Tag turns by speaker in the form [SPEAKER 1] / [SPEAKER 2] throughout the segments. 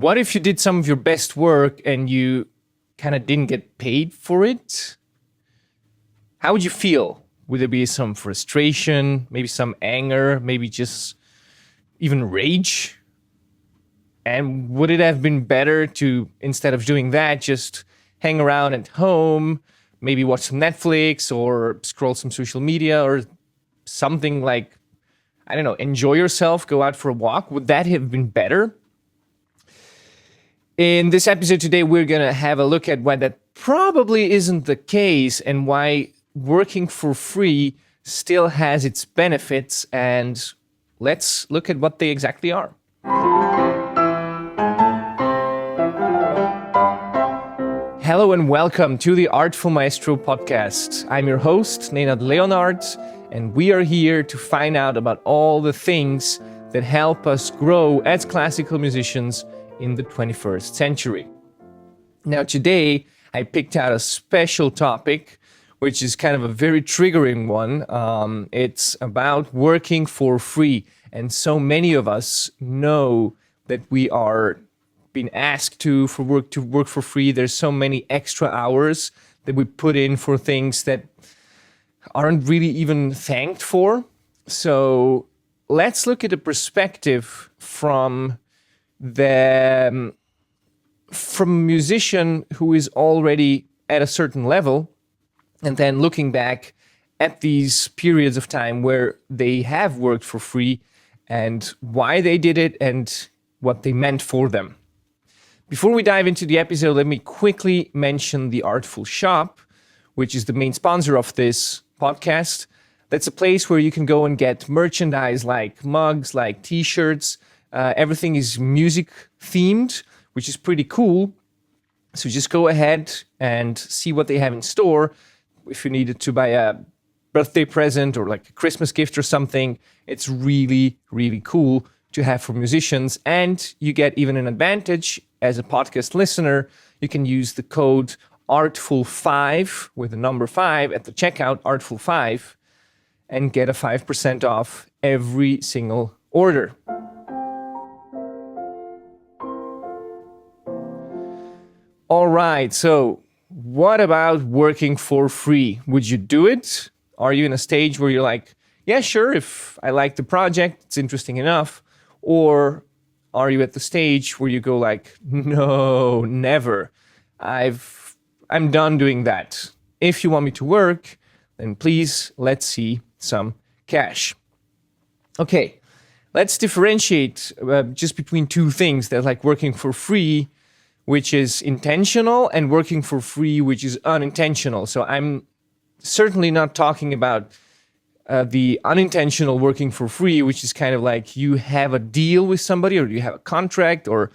[SPEAKER 1] What if you did some of your best work and you kind of didn't get paid for it? How would you feel? Would there be some frustration, maybe some anger, maybe just even rage? And would it have been better to, instead of doing that, just hang around at home, maybe watch some Netflix or scroll some social media or something like, I don't know, enjoy yourself, go out for a walk? Would that have been better? In this episode today, we're going to have a look at why that probably isn't the case and why working for free still has its benefits. And let's look at what they exactly are. Hello and welcome to the Artful Maestro podcast. I'm your host, Nenad Leonard, and we are here to find out about all the things that help us grow as classical musicians in the 21st century. Now, today, I picked out a special topic, which is kind of a very triggering one. It's about working for free. And so many of us know that we are being asked to work for free. There's so many extra hours that we put in for things that aren't really even thanked for. So let's look at the perspective from a musician who is already at a certain level, and then looking back at these periods of time where they have worked for free and why they did it and what they meant for them. Before we dive into the episode, let me quickly mention the Artful Shop, which is the main sponsor of this podcast. That's a place where you can go and get merchandise like mugs, like t-shirts. Everything is music themed, which is pretty cool. So just go ahead and see what they have in store. If you needed to buy a birthday present or like a Christmas gift or something, it's really, really cool to have for musicians. And you get even an advantage as a podcast listener. You can use the code Artful5 with the number 5 at the checkout, Artful5, and get a 5% off every single order. All right, so what about working for free? Would you do it? Are you in a stage where you're like, yeah, sure, if I like the project, it's interesting enough? Or are you at the stage where you go like, no, never. I'm done doing that. If you want me to work, then please, let's see some cash. Okay, let's differentiate just between two things. That like working for free, which is intentional, and working for free, which is unintentional. So I'm certainly not talking about the unintentional working for free, which is kind of like you have a deal with somebody or you have a contract or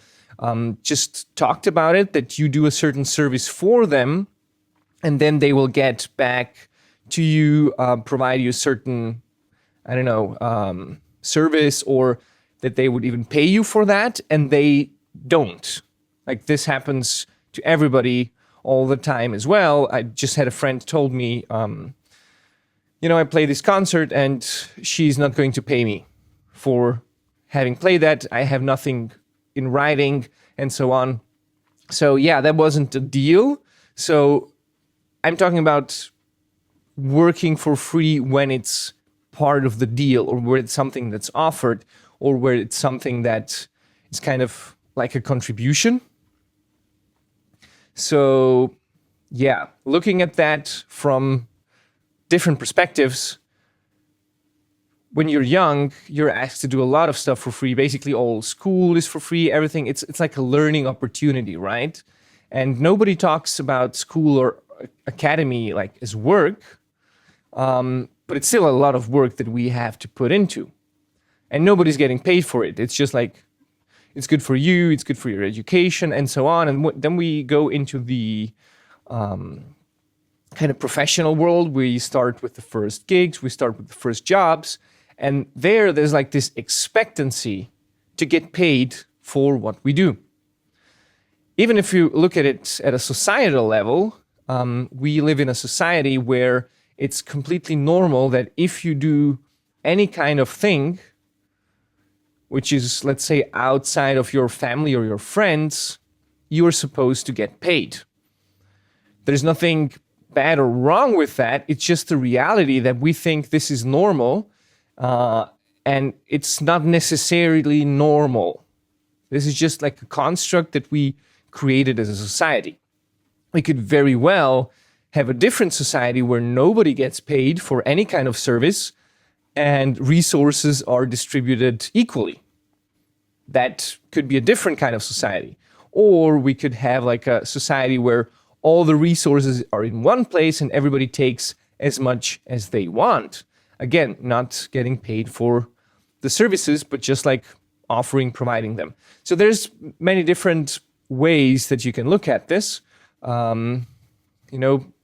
[SPEAKER 1] just talked about it, that you do a certain service for them and then they will get back to you, provide you a certain, service, or that they would even pay you for that, and they don't. Like this happens to everybody all the time as well. I just had a friend told me, I play this concert and she's not going to pay me for having played that. I have nothing in writing and so on. So yeah, that wasn't a deal. So I'm talking about working for free when it's part of the deal, or where it's something that's offered, or where it's something that is kind of like a contribution. So yeah, looking at that from different perspectives, when you're young, you're asked to do a lot of stuff for free. Basically, all school is for free, everything. It's like a learning opportunity, right? And nobody talks about school or academy like as work, but it's still a lot of work that we have to put into. And nobody's getting paid for it. It's just like, it's good for you, it's good for your education, and so on. And then we go into the kind of professional world. We start with the first gigs, we start with the first jobs, and there's like this expectancy to get paid for what we do. Even if you look at it at a societal level, we live in a society where it's completely normal that if you do any kind of thing, which is, let's say, outside of your family or your friends, you are supposed to get paid. There's nothing bad or wrong with that. It's just the reality that we think this is normal, and it's not necessarily normal. This is just like a construct that we created as a society. We could very well have a different society where nobody gets paid for any kind of service and resources are distributed equally. That could be a different kind of society. Or we could have like a society where all the resources are in one place and everybody takes as much as they want. Again, not getting paid for the services, but just like providing them. So there's many different ways that you can look at this.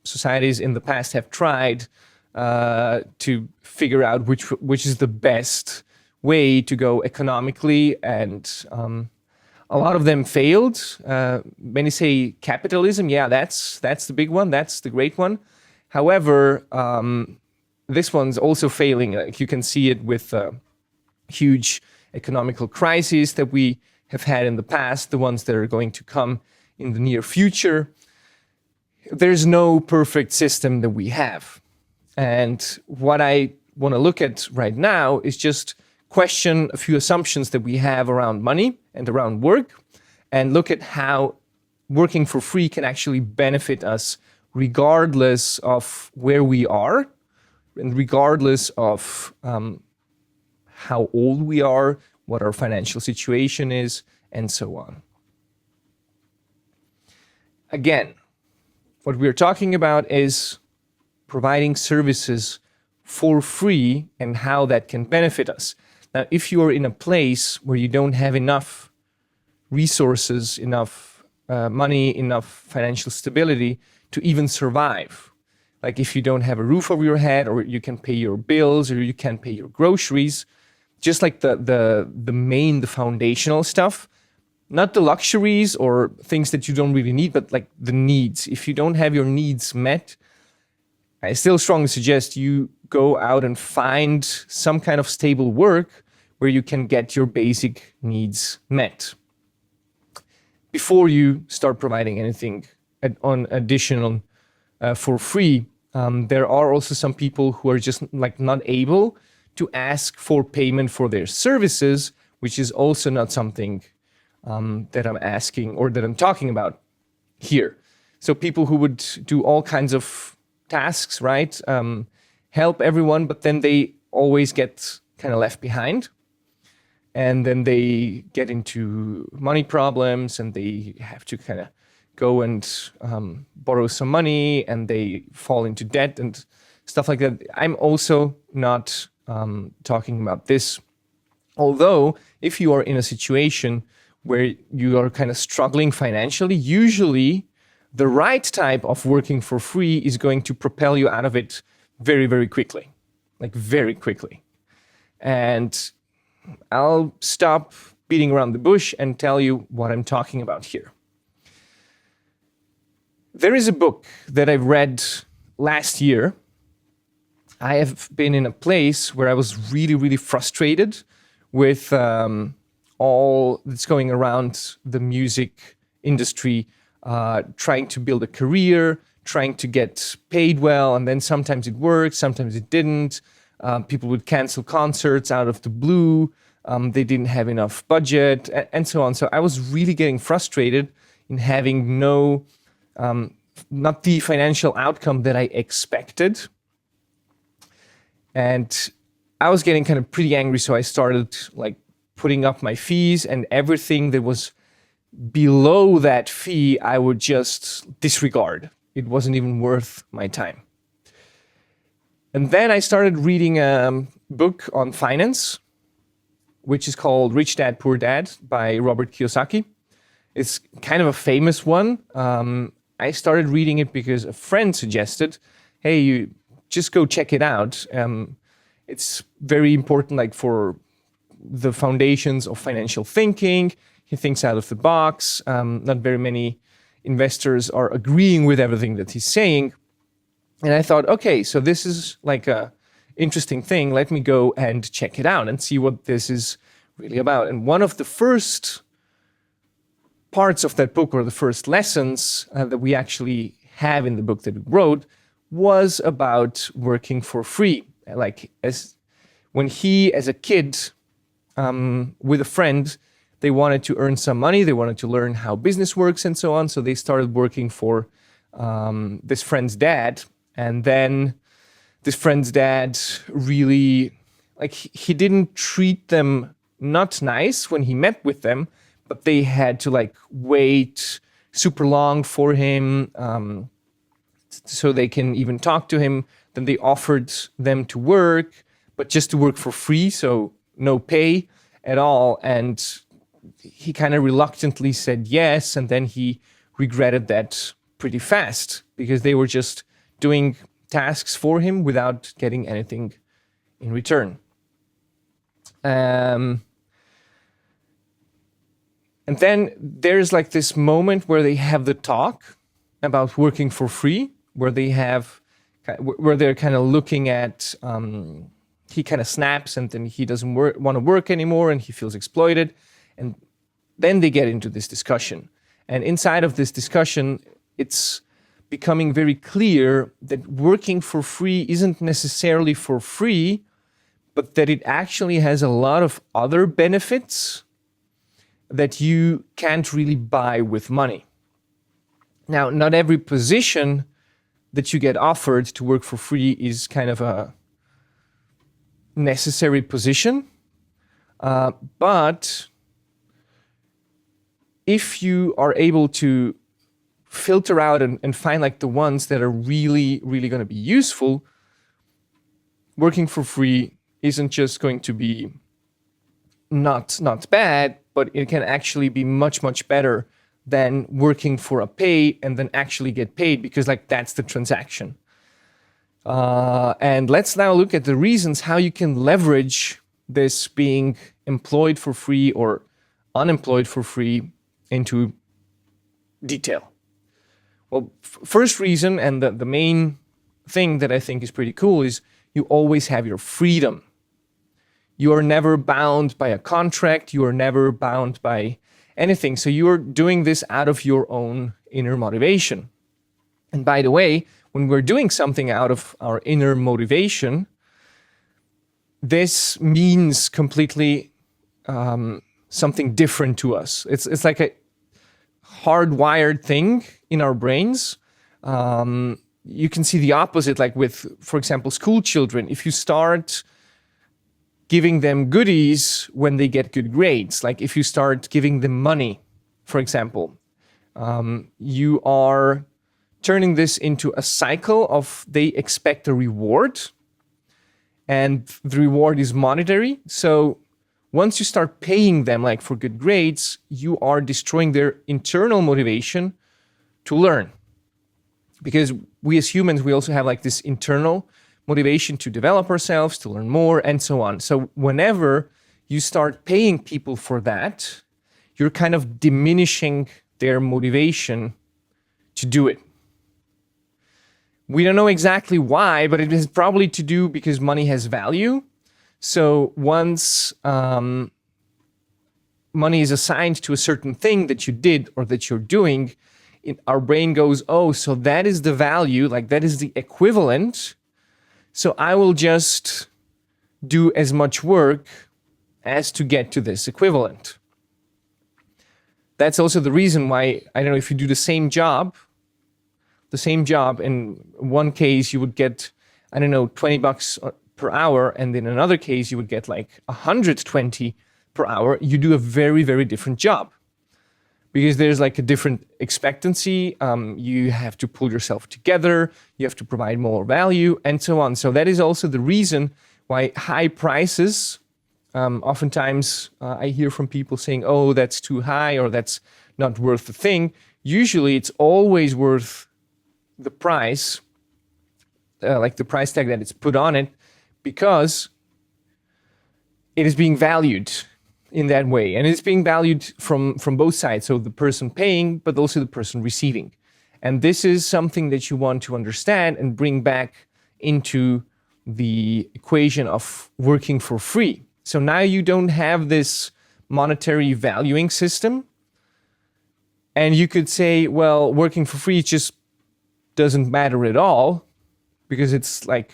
[SPEAKER 1] Societies in the past have tried to figure out which is the best way to go economically, and a lot of them failed. Many say capitalism. Yeah, that's the big one. That's the great one. However, this one's also failing. Like you can see it with huge economical crises that we have had in the past, the ones that are going to come in the near future. There's no perfect system that we have. And what I want to look at right now is just question a few assumptions that we have around money and around work, and look at how working for free can actually benefit us regardless of where we are and regardless of how old we are, what our financial situation is, and so on. Again, what we're talking about is providing services for free and how that can benefit us. Now, if you are in a place where you don't have enough resources, enough money, enough financial stability to even survive, like if you don't have a roof over your head, or you can pay your bills, or you can pay your groceries, just like the foundational stuff, not the luxuries or things that you don't really need, but like the needs. If you don't have your needs met, I still strongly suggest you go out and find some kind of stable work where you can get your basic needs met before you start providing anything on additional for free. There are also some people who are just like not able to ask for payment for their services, which is also not something that I'm asking or that I'm talking about here. So people who would do all kinds of tasks, right? Help everyone, but then they always get kind of left behind. And then they get into money problems, and they have to kind of go and borrow some money, and they fall into debt and stuff like that. I'm also not talking about this. Although, if you are in a situation where you are kind of struggling financially, usually the right type of working for free is going to propel you out of it very, very quickly, like very quickly. And I'll stop beating around the bush and tell you what I'm talking about here. There is a book that I read last year. I have been in a place where I was really, really frustrated with all that's going around the music industry, trying to build a career, trying to get paid well, and then sometimes it worked, sometimes it didn't. People would cancel concerts out of the blue. They didn't have enough budget, and so on. So I was really getting frustrated in having not the financial outcome that I expected. And I was getting kind of pretty angry, so I started like putting up my fees, and everything that was below that fee, I would just disregard. It wasn't even worth my time. And then I started reading a book on finance, which is called Rich Dad, Poor Dad by Robert Kiyosaki. It's kind of a famous one. I started reading it because a friend suggested, hey, you just go check it out. It's very important, like for the foundations of financial thinking. He thinks out of the box. Not very many investors are agreeing with everything that he's saying. And I thought, okay, so this is like a interesting thing. Let me go and check it out and see what this is really about. And one of the first parts of that book, or the first lessons that we actually have in the book that we wrote, was about working for free. Like when he, as a kid, with a friend, they wanted to earn some money, they wanted to learn how business works and so on. So they started working for this friend's dad. And then this friend's dad really, like, he didn't treat them not nice when he met with them, but they had to like wait super long for him so they can even talk to him. Then they offered them to work, but just to work for free, so no pay at all. And he kind of reluctantly said yes, and then he regretted that pretty fast because they were just doing tasks for him without getting anything in return. And then there's like this moment where they have the talk about working for free, where they're kind of looking at, he kind of snaps and then he doesn't want to work anymore and he feels exploited. And then they get into this discussion. And inside of this discussion, it's becoming very clear that working for free isn't necessarily for free, but that it actually has a lot of other benefits that you can't really buy with money. Now, not every position that you get offered to work for free is kind of a necessary position, but if you are able to filter out and find like the ones that are really, really going to be useful, working for free isn't just going to be not bad, but it can actually be much, much better than working for a pay and then actually get paid, because like that's the transaction. And let's now look at the reasons how you can leverage this being employed for free or unemployed for free into detail. Well, first reason, and the main thing that I think is pretty cool, is you always have your freedom. You are never bound by a contract. You are never bound by anything. So you're doing this out of your own inner motivation. And by the way, when we're doing something out of our inner motivation, this means completely something different to us. It's like a hardwired thing in our brains. You can see the opposite, like with, for example, school children. If you start giving them goodies when they get good grades, like if you start giving them money, for example, you are turning this into a cycle of they expect a reward, and the reward is monetary. So once you start paying them like for good grades, you are destroying their internal motivation to learn. Because we as humans, we also have like this internal motivation to develop ourselves, to learn more, and so on. So whenever you start paying people for that, you're kind of diminishing their motivation to do it. We don't know exactly why, but it is probably to do because money has value. So once money is assigned to a certain thing that you did or that you're doing, our brain goes, oh, so that is the value, like that is the equivalent. So I will just do as much work as to get to this equivalent. That's also the reason why, I don't know, if you do the same job, in one case you would get, I don't know, $20 per hour, and in another case you would get like 120 per hour, you do a very, very different job. Because there's like a different expectancy, you have to pull yourself together, you have to provide more value, and so on. So that is also the reason why high prices, oftentimes I hear from people saying, oh, that's too high or that's not worth the thing. Usually it's always worth the price, like the price tag that it's put on it, because it is being valued in that way. And it's being valued from both sides. So the person paying, but also the person receiving. And this is something that you want to understand and bring back into the equation of working for free. So now you don't have this monetary valuing system. And you could say, well, working for free just doesn't matter at all because it's like,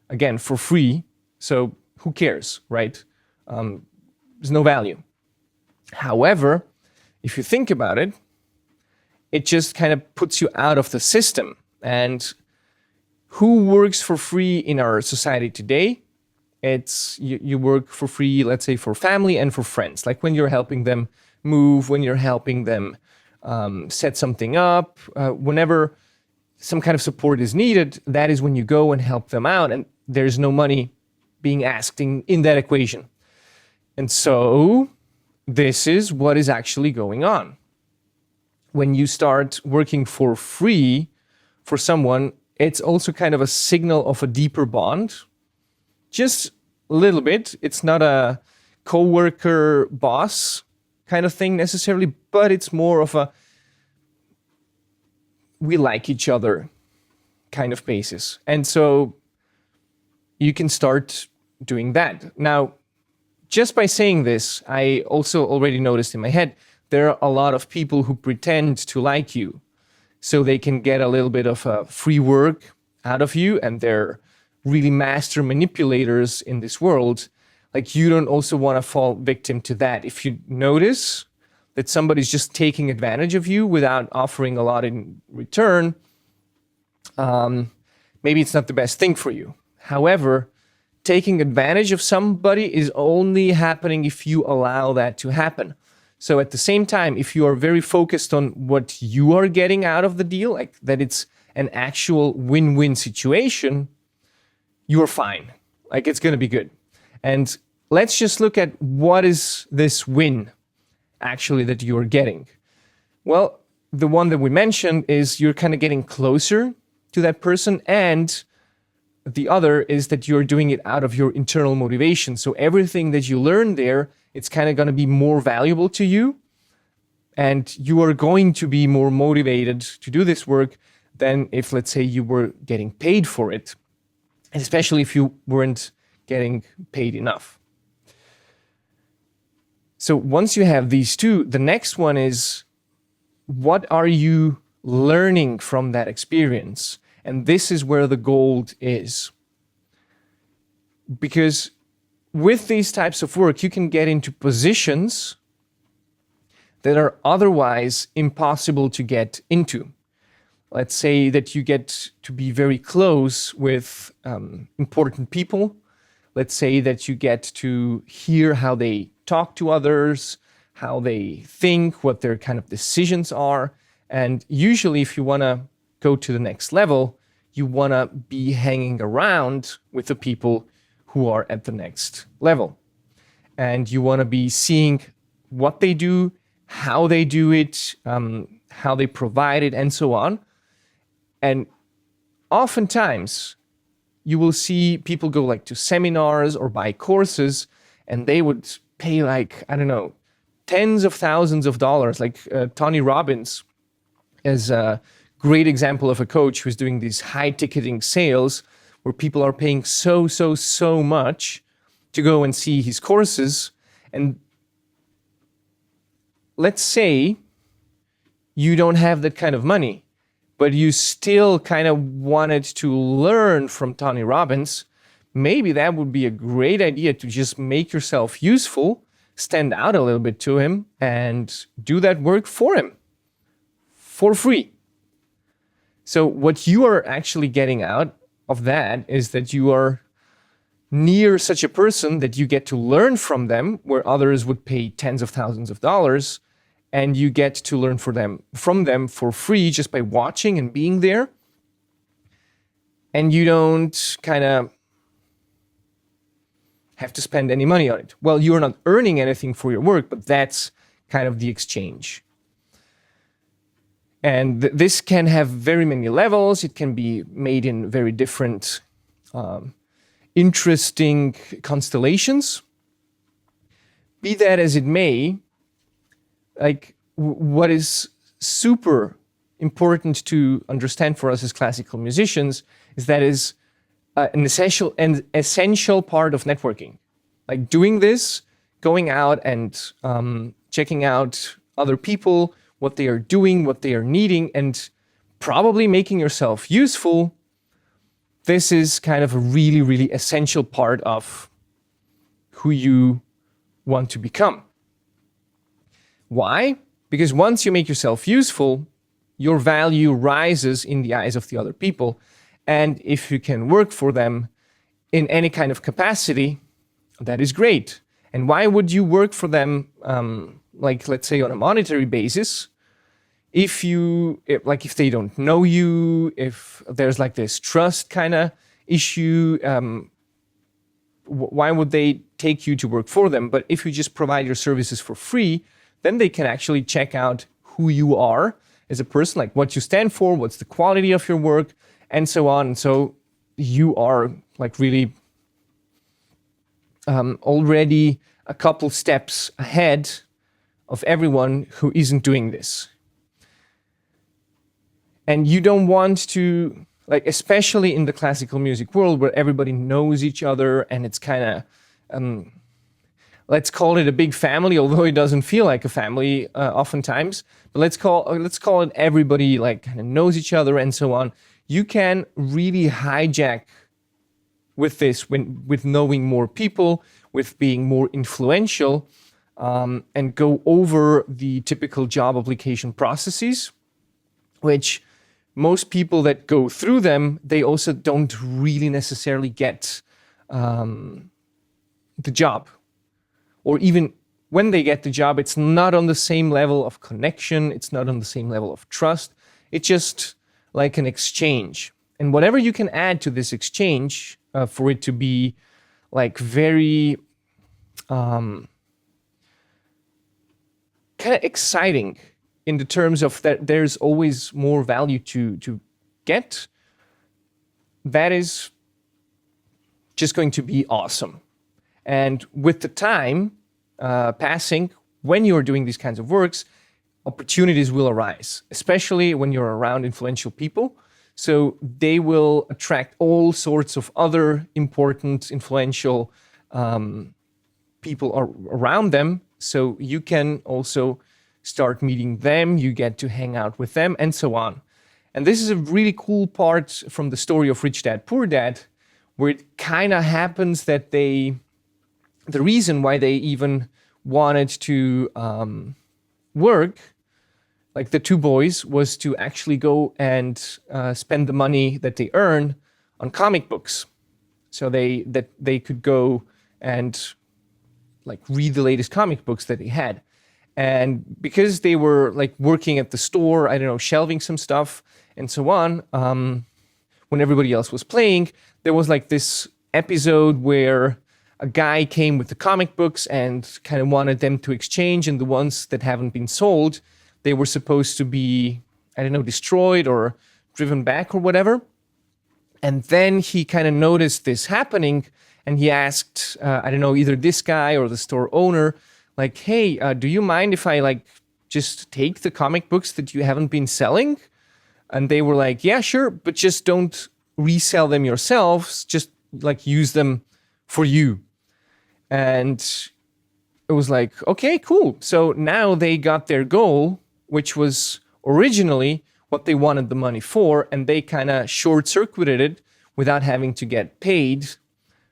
[SPEAKER 1] again, for free. So who cares, right? There's no value. However, if you think about it, it just kind of puts you out of the system. And who works for free in our society today? It's you work for free, let's say, for family and for friends. Like when you're helping them move, when you're helping them set something up, whenever some kind of support is needed, that is when you go and help them out. And there's no money being asked in that equation. And so this is what is actually going on. When you start working for free for someone, it's also kind of a signal of a deeper bond. Just a little bit. It's not a coworker boss kind of thing necessarily, but it's more of a we like each other kind of basis. And so you can start doing that. Now, just by saying this, I also already noticed in my head, there are a lot of people who pretend to like you so they can get a little bit of free work out of you, and they're really master manipulators in this world. Like, you don't also want to fall victim to that. If you notice that somebody's just taking advantage of you without offering a lot in return, maybe it's not the best thing for you. However, taking advantage of somebody is only happening if you allow that to happen. So at the same time, if you are very focused on what you are getting out of the deal, like that it's an actual win-win situation, you're fine. Like, it's going to be good. And let's just look at what is this win actually that you're getting. Well, the one that we mentioned is you're kind of getting closer to that person, and the other is that you're doing it out of your internal motivation. So everything that you learn there, it's kind of going to be more valuable to you, and you are going to be more motivated to do this work than if, let's say, you were getting paid for it, and especially if you weren't getting paid enough. So once you have these two, the next one is, what are you learning from that experience? And this is where the gold is. Because with these types of work, you can get into positions that are otherwise impossible to get into. Let's say that you get to be very close with important people. Let's say that you get to hear how they talk to others, how they think, what their kind of decisions are. And usually, if you want to go to the next level, you want to be hanging around with the people who are at the next level. And you want to be seeing what they do, how they do it, how they provide it, and so on. And oftentimes, you will see people go like to seminars or buy courses, and they would pay like, I don't know, tens of thousands of dollars. Like Tony Robbins is a great example of a coach who's doing these high ticketing sales where people are paying so much to go and see his courses. And let's say you don't have that kind of money, but you still kind of wanted to learn from Tony Robbins. Maybe that would be a great idea to just make yourself useful, stand out a little bit to him, and do that work for him for free. So what you are actually getting out of that is that you are near such a person that you get to learn from them, where others would pay tens of thousands of dollars, and you get to learn from them for free just by watching and being there. And you don't kind of have to spend any money on it. Well, you're not earning anything for your work, but that's kind of the exchange. And this can have very many levels. It can be made in very different, interesting constellations. Be that as it may, like what is super important to understand for us as classical musicians is that is an essential part of networking. Like doing this, going out and checking out other people, what they are doing, what they are needing, and probably making yourself useful. This is kind of a really, really essential part of who you want to become. Why? Because once you make yourself useful, your value rises in the eyes of the other people. And if you can work for them in any kind of capacity, that is great. And why would you work for them, like let's say on a monetary basis, if they don't know you, if there's like this trust kind of issue, why would they take you to work for them? But if you just provide your services for free, then they can actually check out who you are as a person, like what you stand for, what's the quality of your work, and so on. So you are like really already a couple steps ahead of everyone who isn't doing this. And you don't want to, like, especially in the classical music world where everybody knows each other and it's kind of, let's call it a big family, although it doesn't feel like a family oftentimes. But let's call it everybody like kind of knows each other and so on. You can really hijack with this, with knowing more people, with being more influential, and go over the typical job application processes, which most people that go through them, they also don't really necessarily get the job. Or even when they get the job, it's not on the same level of connection. It's not on the same level of trust. It's just like an exchange. And whatever you can add to this exchange for it to be like very kind of exciting in the terms of that there's always more value to get, that is just going to be awesome. And with the time passing, when you're doing these kinds of works, opportunities will arise, especially when you're around influential people. So they will attract all sorts of other important, influential people around them. So you can also start meeting them, you get to hang out with them, and so on. And this is a really cool part from the story of Rich Dad, Poor Dad, where it kind of happens that the reason why they even wanted to work, like the two boys, was to actually go and spend the money that they earn on comic books. So they could go and like read the latest comic books that they had. And because they were like working at the store, I don't know, shelving some stuff and so on, when everybody else was playing, there was like this episode where a guy came with the comic books and kind of wanted them to exchange, and the ones that haven't been sold, they were supposed to be, I don't know, destroyed or driven back or whatever. And then he kind of noticed this happening, and he asked, I don't know, either this guy or the store owner, like, hey, do you mind if I like just take the comic books that you haven't been selling? And they were like, yeah, sure, but just don't resell them yourselves, just like use them for you. And it was like, okay, cool. So now they got their goal, which was originally what they wanted the money for, and they kind of short-circuited it without having to get paid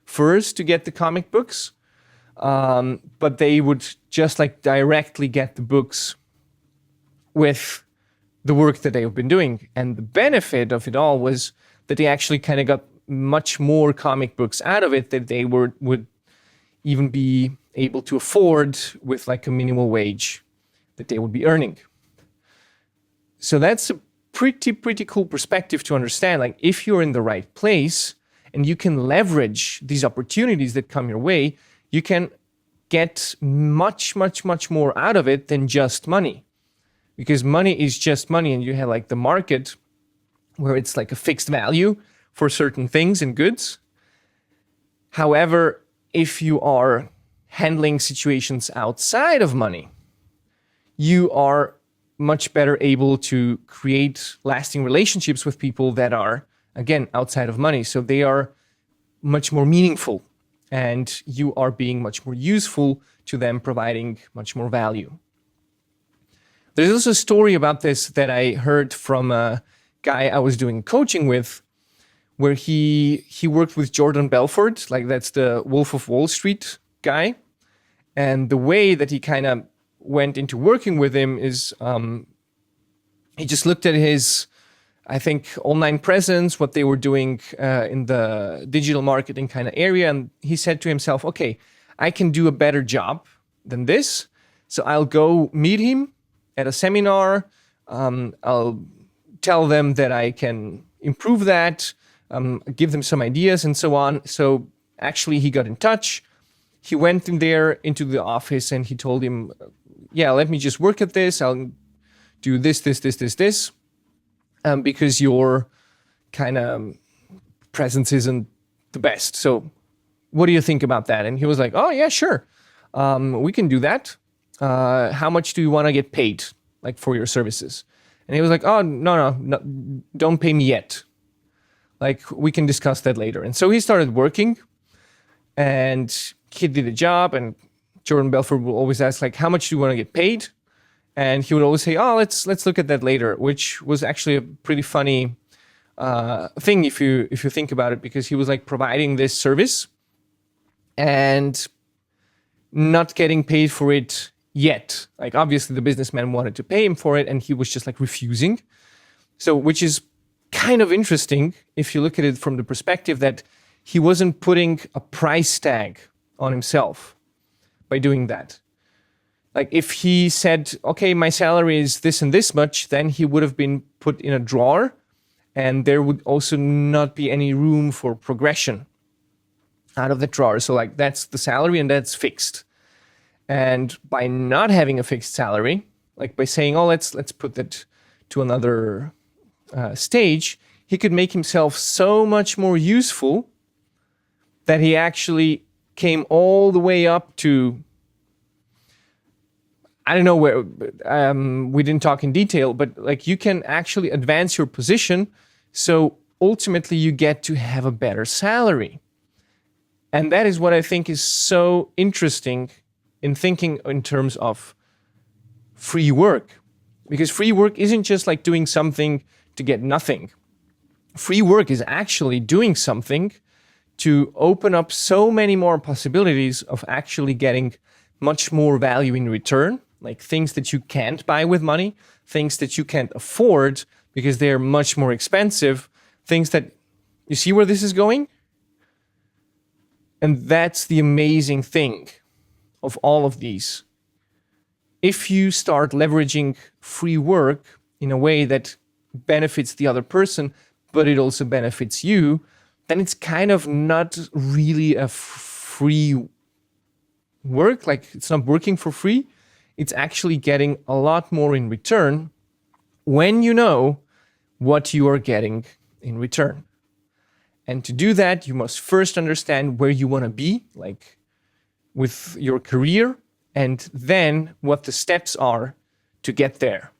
[SPEAKER 1] first to get the comic books. But they would just like directly get the books with the work that they've been doing. And the benefit of it all was that they actually kind of got much more comic books out of it that they would even be able to afford with like a minimal wage that they would be earning. So that's a pretty cool perspective to understand. Like if you're in the right place and you can leverage these opportunities that come your way, you can get much more out of it than just money. Because money is just money, and you have like the market where it's like a fixed value for certain things and goods. However, if you are handling situations outside of money, you are much better able to create lasting relationships with people that are, again, outside of money. So they are much more meaningful. and you are being much more useful to them, providing much more value. There's also a story about this that I heard from a guy I was doing coaching with, where he worked with Jordan Belfort, like that's the Wolf of Wall Street guy. And the way that he kind of went into working with him is he just looked at his, I think, online presence, what they were doing in the digital marketing kind of area. And he said to himself, okay, I can do a better job than this. So I'll go meet him at a seminar. I'll tell them that I can improve that, give them some ideas and so on. So actually he got in touch. He went in there into the office and he told him, yeah, let me just work at this. I'll do this, because your kind of presence isn't the best. So what do you think about that? And he was like, oh yeah, sure. We can do that. How much do you want to get paid, like, for your services? And he was like, oh, no, don't pay me yet. Like, we can discuss that later. And so he started working and he did a job, and Jordan Belfort will always ask, like, how much do you want to get paid? And he would always say, oh, let's look at that later, which was actually a pretty funny thing if you think about it, because he was like providing this service and not getting paid for it yet. Like, obviously the businessman wanted to pay him for it and he was just like refusing. So, which is kind of interesting if you look at it from the perspective that he wasn't putting a price tag on himself by doing that. Like, if he said, okay, my salary is this and this much, then he would have been put in a drawer and there would also not be any room for progression out of the drawer. So, like, that's the salary and that's fixed. And by not having a fixed salary, like by saying, oh, let's put that to another stage, he could make himself so much more useful that he actually came all the way up to, I don't know where, we didn't talk in detail, but like you can actually advance your position. So ultimately you get to have a better salary. And that is what I think is so interesting in thinking in terms of free work. Because free work isn't just like doing something to get nothing. Free work is actually doing something to open up so many more possibilities of actually getting much more value in return, like things that you can't buy with money, things that you can't afford because they're much more expensive, things that, you see where this is going? And that's the amazing thing of all of these. If you start leveraging free work in a way that benefits the other person, but it also benefits you, then it's kind of not really a free work. Like, it's not working for free. It's actually getting a lot more in return when you know what you are getting in return. And to do that, you must first understand where you want to be, like with your career, and then what the steps are to get there.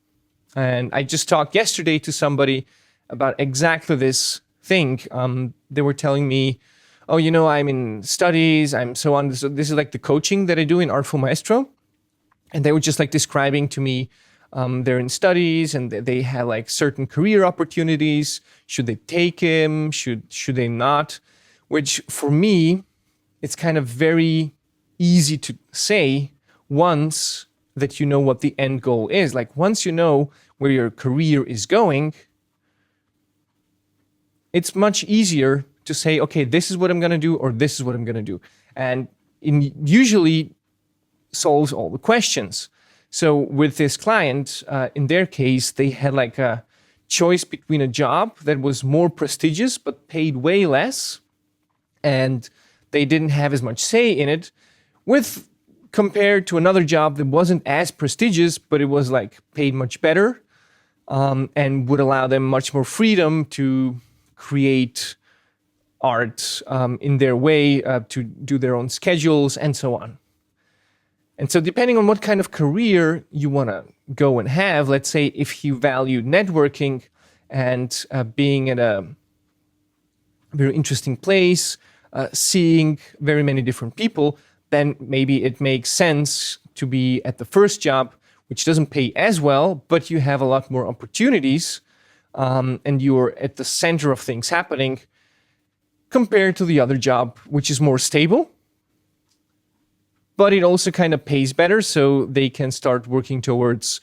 [SPEAKER 1] And I just talked yesterday to somebody about exactly this thing. They were telling me, oh, you know, I'm in studies, I'm so on. So this is like the coaching that I do in Artful Maestro. And they were just like describing to me, they're in studies and they have like certain career opportunities. Should they take him? Should they not? Which for me, it's kind of very easy to say once that you know what the end goal is. Like, once you know where your career is going, it's much easier to say, okay, this is what I'm going to do, or this is what I'm going to do. And it usually solves all the questions. So with this client, in their case, they had like a choice between a job that was more prestigious but paid way less, and they didn't have as much say in it, with compared to another job that wasn't as prestigious, but it was like paid much better, and would allow them much more freedom to create art in their way, to do their own schedules and so on. And so depending on what kind of career you want to go and have, let's say if you value networking and being at a very interesting place, seeing very many different people, then maybe it makes sense to be at the first job, which doesn't pay as well, but you have a lot more opportunities, and you're at the center of things happening, compared to the other job, which is more stable, but it also kind of pays better, so they can start working towards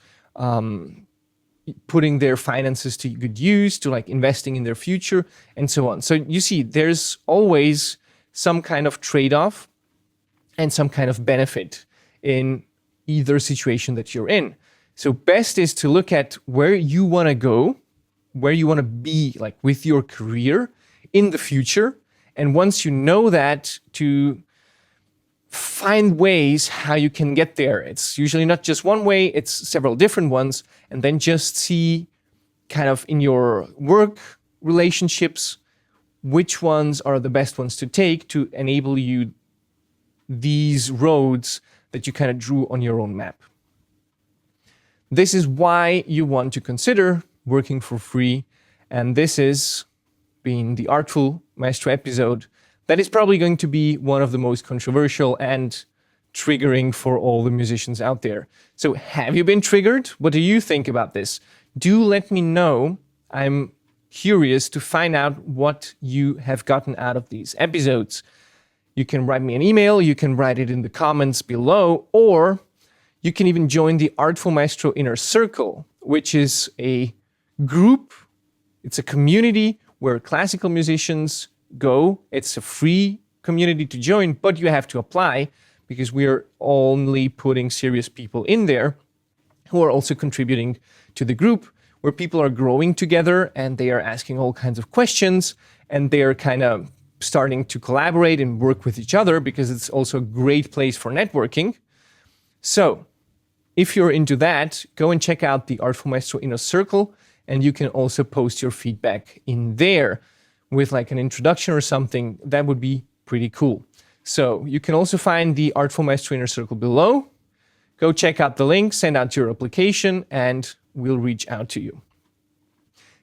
[SPEAKER 1] putting their finances to good use, to like investing in their future, and so on. So you see, there's always some kind of trade-off and some kind of benefit in either situation that you're in. So best is to look at where you want to go, where you want to be like with your career in the future. And once you know that, to find ways how you can get there. It's usually not just one way, it's several different ones. And then just see kind of in your work relationships, which ones are the best ones to take to enable you these roads that you kind of drew on your own map. This is why you want to consider working for free. And this is being the Artful Maestro episode. That is probably going to be one of the most controversial and triggering for all the musicians out there. So have you been triggered? What do you think about this? Do let me know. I'm curious to find out what you have gotten out of these episodes. You can write me an email, you can write it in the comments below, or you can even join the Artful Maestro Inner Circle, which is a group, it's a community where classical musicians go. It's a free community to join, but you have to apply because we're only putting serious people in there who are also contributing to the group, where people are growing together and they are asking all kinds of questions, and they are kind of starting to collaborate and work with each other, because it's also a great place for networking. So if you're into that, go and check out the Artful Maestro Inner Circle, and you can also post your feedback in there with like an introduction or something. That would be pretty cool. So you can also find the Artful Maestro Inner Circle below. Go check out the link, send out your application, and we'll reach out to you.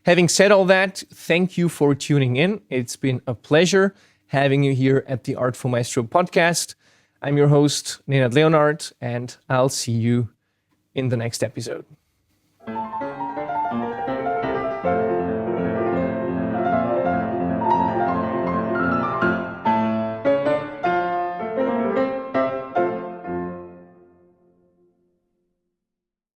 [SPEAKER 1] Having said all that, thank you for tuning in. It's been a pleasure having you here at the Artful Maestro podcast. I'm your host, Nenad Leonard, and I'll see you in the next episode.